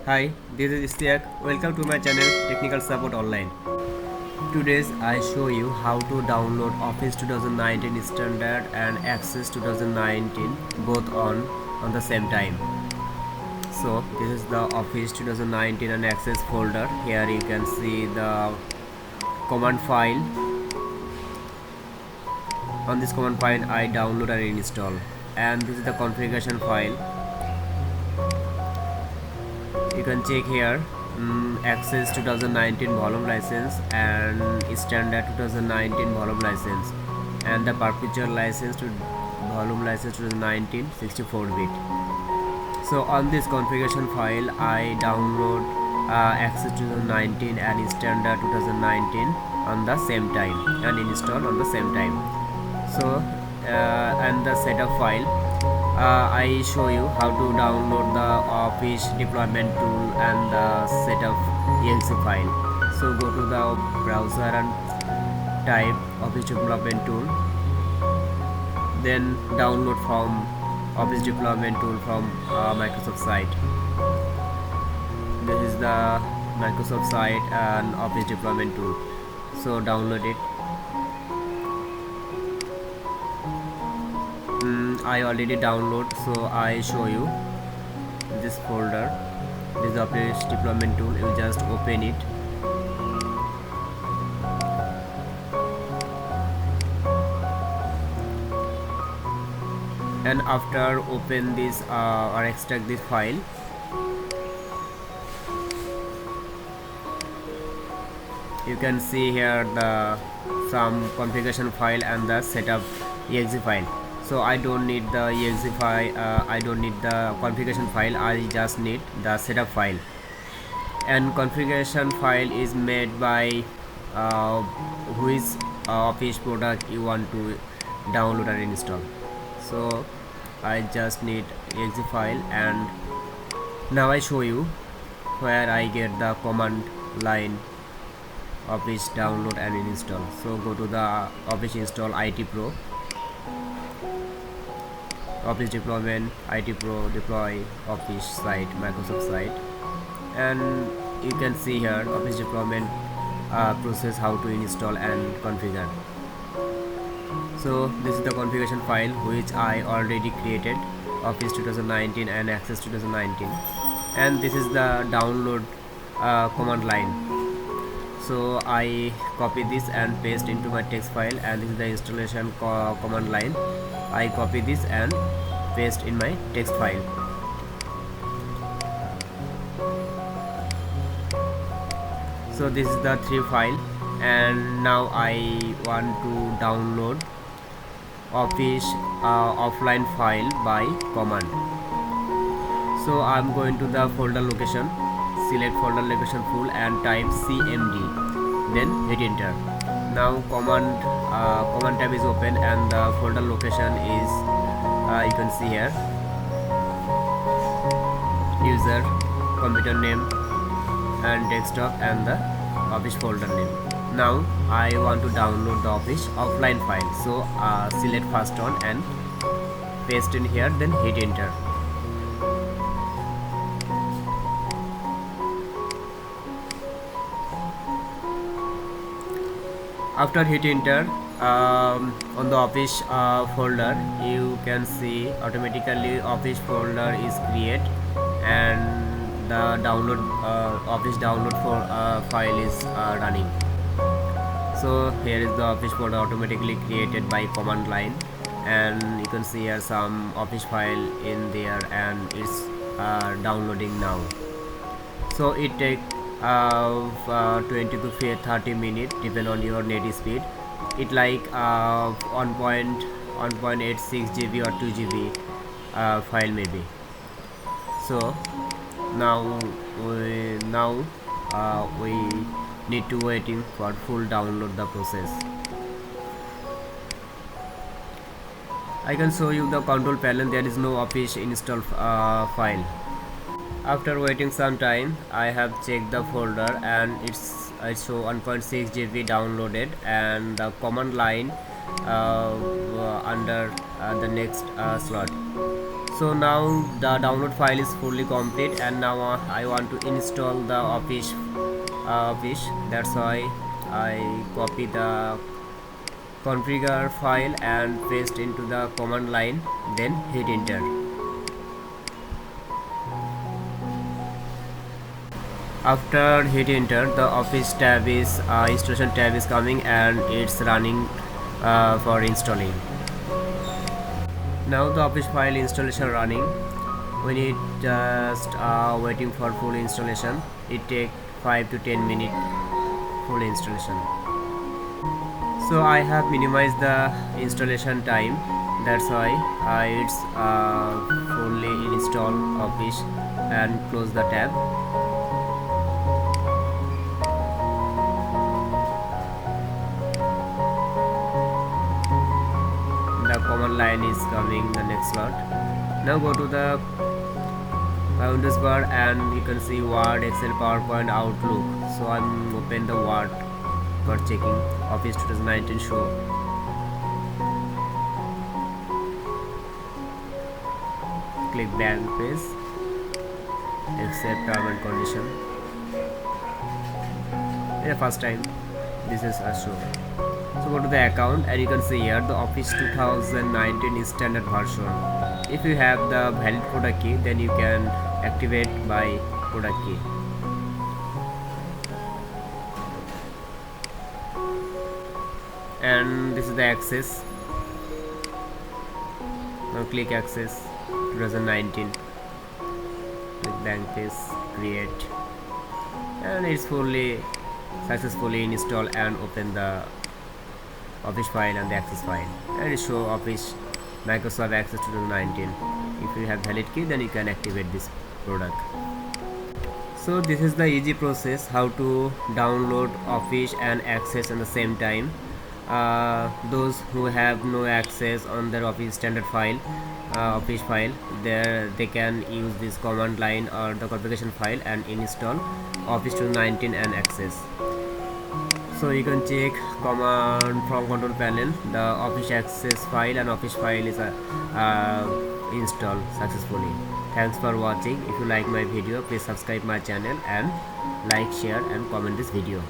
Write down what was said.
Hi, this is Istiak. Welcome to my channel Technical Support Online. Today I show you how to download Office 2019 Standard and Access 2019 both on the same time. So this is the Office 2019 and Access folder. Here you can see the command file. On this command file I download and install, and this is the configuration file. You can check here Access 2019 volume license and Standard 2019 volume license, and the perpetual license to volume license 2019 64-bit. So on this configuration file I download Access 2019 and Standard 2019 on the same time and install on the same time. So and the setup file, I show you how to download the Office deployment tool and the setup exe file. So go to the browser and type Office deployment tool, then download from Office deployment tool from Microsoft site. This is the Microsoft site and Office deployment tool. So download it. I already download, so I show you this folder. This is Office deployment tool. You just open it. And after open this or extract this file, you can see here the some configuration file and the setup exe file. So I don't need the exe file, I don't need the configuration file, I just need the setup file. And configuration file is made by which Office product you want to download and install. So I just need exe file, and now I show you where I get the command line Office download and install. So go to the Office install IT Pro, Office deployment IT Pro deploy Office site, Microsoft site, and you can see here Office deployment process, how to install and configure. So this is the configuration file which I already created, Office 2019 and Access 2019, and this is the download command line. So I copy this and paste into my text file, and this is the installation command line. I copy this and paste in my text file. So this is the 3 file, and now I want to download Office offline file by command. So I'm going to the folder location, select folder location full and type cmd, then hit enter. Now command tab is open and the folder location is you can see here user, computer name and desktop and the Office folder name. Now I want to download the Office offline file, so select first one and paste in here, then hit enter. After hit enter on the Office folder, you can see automatically Office folder is created and the download Office download for file is running. So here is the Office folder automatically created by command line, and you can see here some Office file in there, and it's downloading now. So it takes 20 to 30 minutes depend on your net speed. It like 1.86 GB or 2 GB file maybe. So now we need to waiting for full download the process. I can show you the control panel. There is no Office install file. After waiting some time, I have checked the folder and I show 1.6 GB downloaded, and the command line under the next slot. So now the download file is fully complete, and now I want to install the office. That's why I copy the configure file and paste into the command line, then hit enter. After hit enter, the office tab is installation tab is coming, and it's running for installing. Now the office file installation running. We need just waiting for full installation. It take 5 to 10 minutes full installation. So I have minimized the installation time. That's why it's fully install office, and close the tab. The command line is coming the next slot. Now go to the Windows bar, and you can see Word, Excel, PowerPoint, Outlook. So I'm open the Word for checking Office 2019 show. Click back page, accept term and condition. Yeah, first time this is a show. So go to the account, and you can see here the Office 2019 is standard version. If you have the valid product key, then you can activate by product key. And this is the access. Now click access 2019. Click blank page, create, and it's fully successfully installed, and open the office file and the access file, and it show Office Microsoft Access 2019. If you have valid key, then you can activate this product. So this is the easy process how to download Office and Access at the same time. Those who have no access on their Office standard file, Office file, there they can use this command line or the configuration file and install Office 2019 and Access. So you can check command from control panel. The Office Access file and Office file is installed successfully. Thanks for watching. If you like my video, please subscribe my channel and like, share and comment this video.